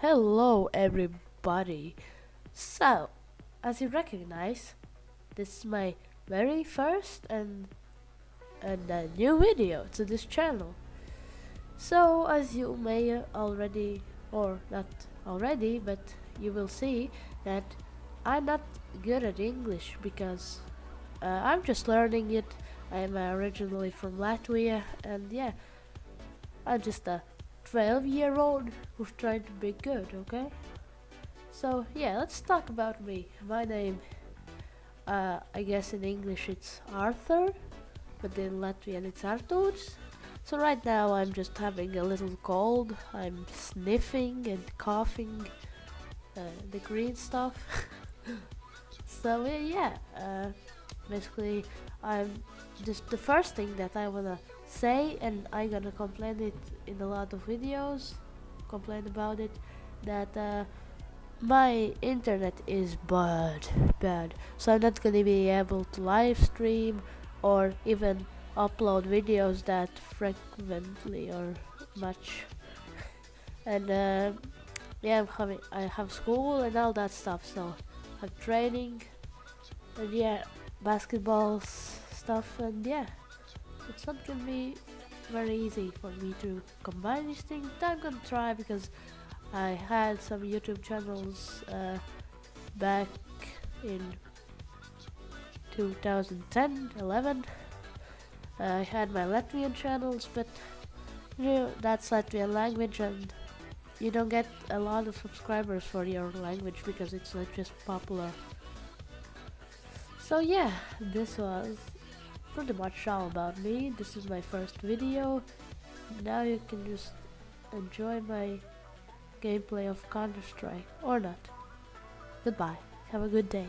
Hello everybody. So, as you recognize, this is my very first and a new video to this channel. So, as you may already, or not already, but you will see that I'm not good at English because I'm just learning it. I'm originally from Latvia, and yeah, I'm just a 12-year-old who's trying to be good, okay? So yeah, let's talk about me. My name, I guess in English it's Arthur, but in Latvian it's Arturs. So right now I'm just having a little cold. I'm sniffing and coughing, the green stuff. So yeah, basically I'm just the first thing that I wanna say, and I'm gonna complain it in a lot of videos, complain about it, that my internet is bad, so I'm not gonna be able to live stream or even upload videos that frequently or much. And yeah, I have school and all that stuff, so I have training and yeah, basketball stuff, and yeah, it's not gonna be very easy for me to combine these things, but I'm gonna try because I had some YouTube channels back in 2010-11. I had my Latvian channels, but you know, that's Latvian language, and you don't get a lot of subscribers for your language because it's not just popular. So yeah, this was pretty much all about me. This is my first video. Now you can just enjoy my gameplay of Counter-Strike, or not. Goodbye. Have a good day.